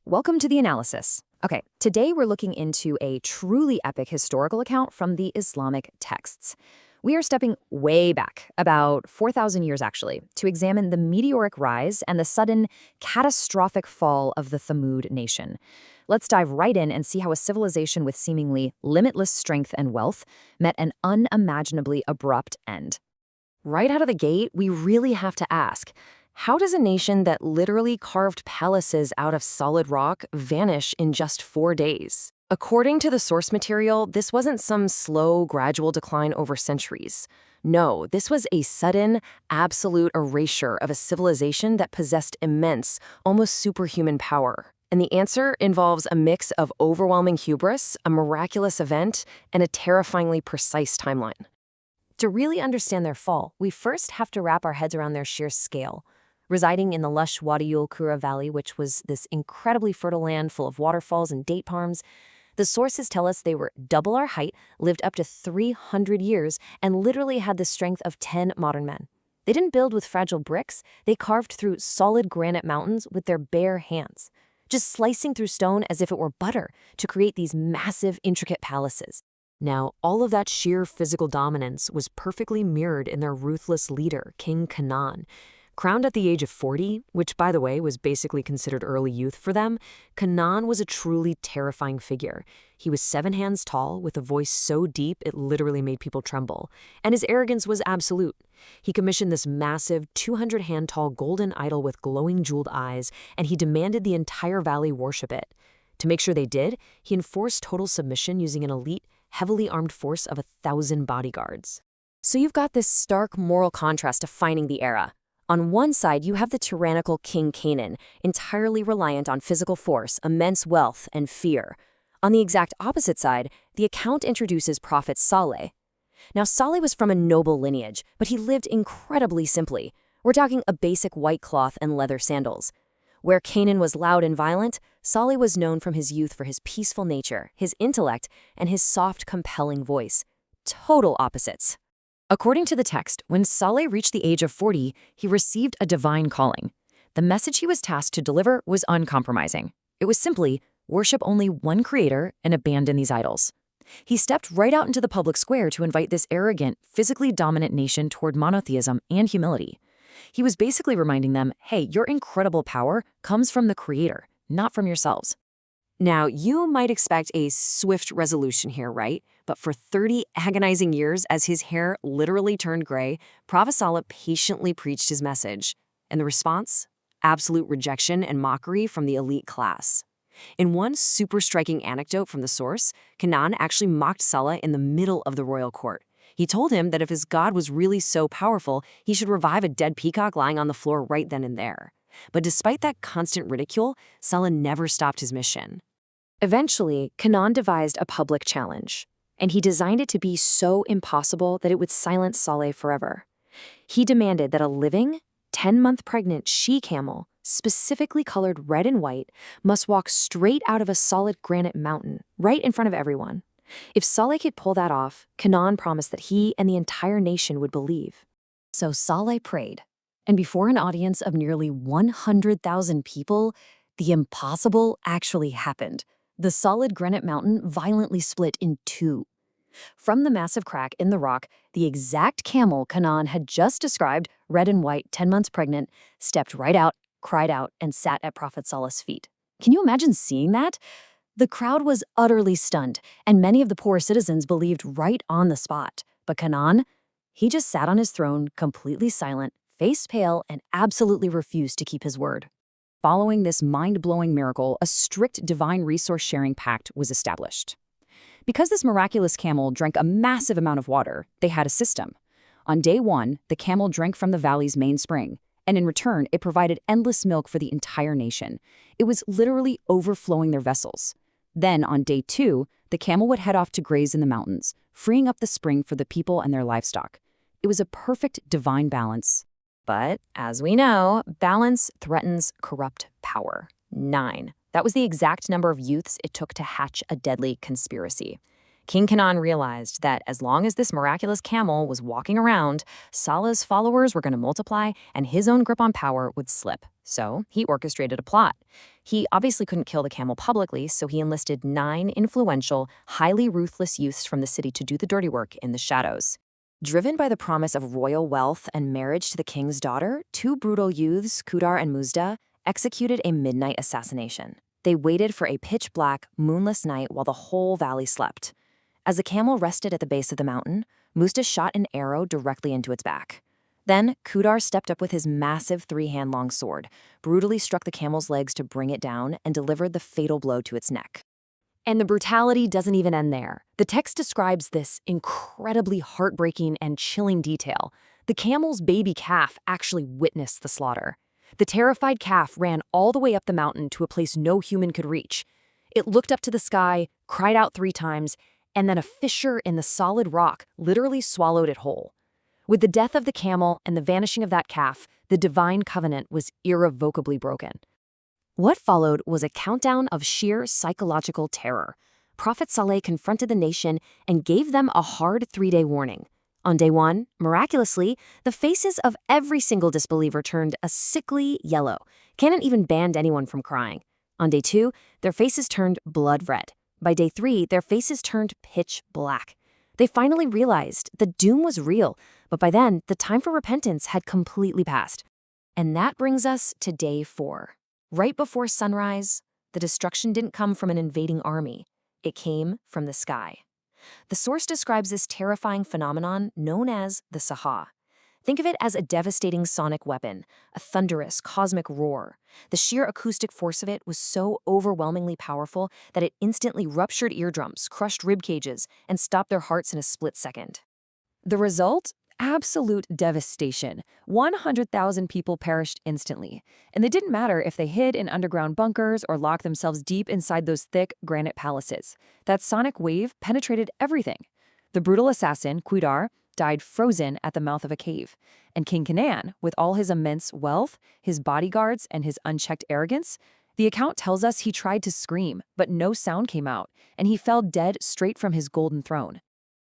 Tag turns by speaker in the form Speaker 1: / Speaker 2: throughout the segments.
Speaker 1: Welcome to the analysis. Okay, today we're looking into a truly epic historical account from the Islamic texts. We are stepping way back, about 4,000 years actually, to examine the meteoric rise and the sudden, catastrophic fall of the Thamud nation. Let's dive right in and see how a civilization with seemingly limitless strength and wealth met an unimaginably abrupt end. Right out of the gate, we really have to ask, how does a nation that literally carved palaces out of solid rock vanish in just 4 days? According to the source material, this wasn't some slow, gradual decline over centuries. No, this was a sudden, absolute erasure of a civilization that possessed immense, almost superhuman power. And the answer involves a mix of overwhelming hubris, a miraculous event, and a terrifyingly precise timeline. To really understand their fall, we first have to wrap our heads around their sheer scale. Residing in the lush Wadiul Qura Valley, which was this incredibly fertile land full of waterfalls and date palms, the sources tell us they were double our height, lived up to 300 years, and literally had the strength of 10 modern men. They didn't build with fragile bricks, they carved through solid granite mountains with their bare hands, just slicing through stone as if it were butter to create these massive, intricate palaces. Now, all of that sheer physical dominance was perfectly mirrored in their ruthless leader, King Kanan. Crowned at the age of 40, which, by the way, was basically considered early youth for them, Kanan was a truly terrifying figure. He was 7 hands tall, with a voice so deep it literally made people tremble. And his arrogance was absolute. He commissioned this massive, 200-hand-tall golden idol with glowing jeweled eyes, and he demanded the entire valley worship it. To make sure they did, he enforced total submission using an elite, heavily armed force of 1,000 bodyguards. So you've got this stark moral contrast defining the era. On one side, you have the tyrannical King Kanan, entirely reliant on physical force, immense wealth, and fear. On the exact opposite side, the account introduces Prophet Saleh. Now, Saleh was from a noble lineage, but he lived incredibly simply. We're talking a basic white cloth and leather sandals. Where Kanan was loud and violent, Saleh was known from his youth for his peaceful nature, his intellect, and his soft, compelling voice. Total opposites. According to the text, when Saleh reached the age of 40, he received a divine calling. The message he was tasked to deliver was uncompromising. It was simply, worship only one creator and abandon these idols. He stepped right out into the public square to invite this arrogant, physically dominant nation toward monotheism and humility. He was basically reminding them, hey, your incredible power comes from the creator, not from yourselves. Now, you might expect a swift resolution here, right? But for 30 agonizing years, as his hair literally turned gray, Prophet Saleh patiently preached his message. And the response? Absolute rejection and mockery from the elite class. In one super striking anecdote from the source, Kanan actually mocked Saleh in the middle of the royal court. He told him that if his god was really so powerful, he should revive a dead peacock lying on the floor right then and there. But despite that constant ridicule, Saleh never stopped his mission. Eventually, Kanan devised a public challenge, and he designed it to be so impossible that it would silence Saleh forever. He demanded that a living, 10-month pregnant she-camel, specifically colored red and white, must walk straight out of a solid granite mountain, right in front of everyone. If Saleh could pull that off, Kanan promised that he and the entire nation would believe. So Saleh prayed, and before an audience of nearly 100,000 people, the impossible actually happened. The solid granite mountain violently split in 2. From the massive crack in the rock, the exact camel Kanan had just described, red and white, 10 months pregnant, stepped right out, cried out, and sat at Prophet Saleh's feet. Can you imagine seeing that? The crowd was utterly stunned, and many of the poor citizens believed right on the spot. But Kanan, he just sat on his throne, completely silent, face pale, and absolutely refused to keep his word. Following this mind-blowing miracle, a strict divine resource-sharing pact was established. Because this miraculous camel drank a massive amount of water, they had a system. On day 1, the camel drank from the valley's main spring, and in return, it provided endless milk for the entire nation. It was literally overflowing their vessels. Then, on day 2, the camel would head off to graze in the mountains, freeing up the spring for the people and their livestock. It was a perfect divine balance. But, as we know, balance threatens corrupt power. 9. That was the exact number of youths it took to hatch a deadly conspiracy. King Kanan realized that as long as this miraculous camel was walking around, Saleh's followers were going to multiply and his own grip on power would slip. So he orchestrated a plot. He obviously couldn't kill the camel publicly, so he enlisted 9 influential, highly ruthless youths from the city to do the dirty work in the shadows. Driven by the promise of royal wealth and marriage to the king's daughter, 2 brutal youths, Qudar and Muzda, executed a midnight assassination. They waited for a pitch-black, moonless night while the whole valley slept. As the camel rested at the base of the mountain, Muzda shot an arrow directly into its back. Then, Qudar stepped up with his massive 3-hand-long sword, brutally struck the camel's legs to bring it down, and delivered the fatal blow to its neck. And the brutality doesn't even end there. The text describes this incredibly heartbreaking and chilling detail. The camel's baby calf actually witnessed the slaughter. The terrified calf ran all the way up the mountain to a place no human could reach. It looked up to the sky, cried out 3 times, and then a fissure in the solid rock literally swallowed it whole. With the death of the camel and the vanishing of that calf, the divine covenant was irrevocably broken. What followed was a countdown of sheer psychological terror. Prophet Saleh confronted the nation and gave them a hard 3-day warning. On day 1, miraculously, the faces of every single disbeliever turned a sickly yellow. Kanan even banned anyone from crying. On day 2, their faces turned blood red. By day 3, their faces turned pitch black. They finally realized the doom was real, but by then, the time for repentance had completely passed. And that brings us to day 4. Right before sunrise, the destruction didn't come from an invading army. It came from the sky. The source describes this terrifying phenomenon known as the Saha. Think of it as a devastating sonic weapon, a thunderous, cosmic roar. The sheer acoustic force of it was so overwhelmingly powerful that it instantly ruptured eardrums, crushed rib cages, and stopped their hearts in a split second. The result? Absolute devastation. 100,000 people perished instantly. And it didn't matter if they hid in underground bunkers or locked themselves deep inside those thick granite palaces. That sonic wave penetrated everything. The brutal assassin, Qudar, died frozen at the mouth of a cave. And King Kanan, with all his immense wealth, his bodyguards, and his unchecked arrogance, the account tells us he tried to scream, but no sound came out, and he fell dead straight from his golden throne.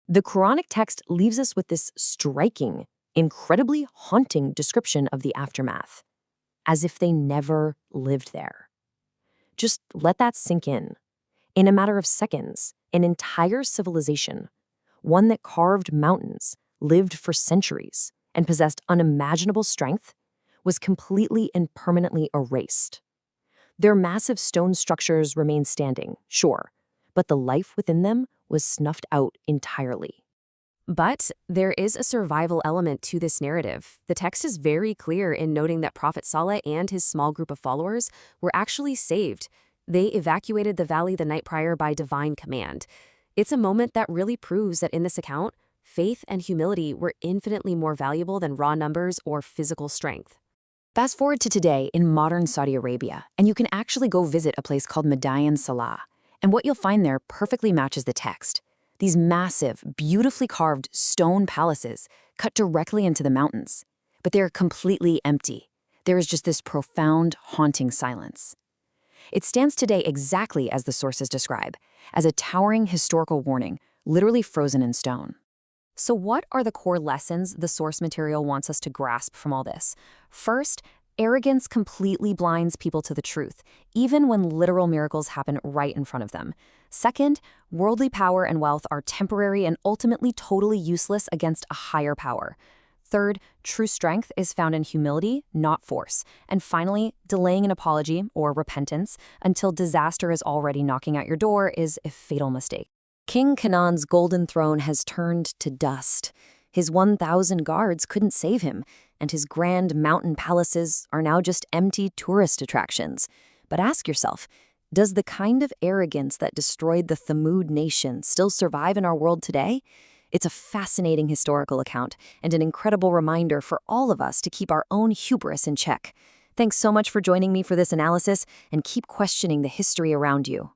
Speaker 1: The Quranic text leaves us with this striking, incredibly haunting description of the aftermath, as if they never lived there. Just let that sink in. In a matter of seconds, an entire civilization, one that carved mountains, lived for centuries, and possessed unimaginable strength, was completely and permanently erased. Their massive stone structures remained standing, sure, but the life within them was snuffed out entirely. But there is a survival element to this narrative. The text is very clear in noting that Prophet Saleh and his small group of followers were actually saved. They evacuated the valley the night prior by divine command. It's a moment that really proves that in this account, faith and humility were infinitely more valuable than raw numbers or physical strength. Fast forward to today in modern Saudi Arabia, and you can actually go visit a place called Madain Salah. And what you'll find there perfectly matches the text. These massive, beautifully carved stone palaces cut directly into the mountains. But they're completely empty. There is just this profound, haunting silence. It stands today exactly as the sources describe, as a towering historical warning, literally frozen in stone. So what are the core lessons the source material wants us to grasp from all this? First, arrogance completely blinds people to the truth, even when literal miracles happen right in front of them. Second, worldly power and wealth are temporary and ultimately totally useless against a higher power. Third, true strength is found in humility, not force. And finally, delaying an apology or repentance until disaster is already knocking at your door is a fatal mistake. King Kanan's golden throne has turned to dust. His 1,000 guards couldn't save him, and his grand mountain palaces are now just empty tourist attractions. But ask yourself, does the kind of arrogance that destroyed the Thamud nation still survive in our world today? It's a fascinating historical account and an incredible reminder for all of us to keep our own hubris in check. Thanks so much for joining me for this analysis, and keep questioning the history around you.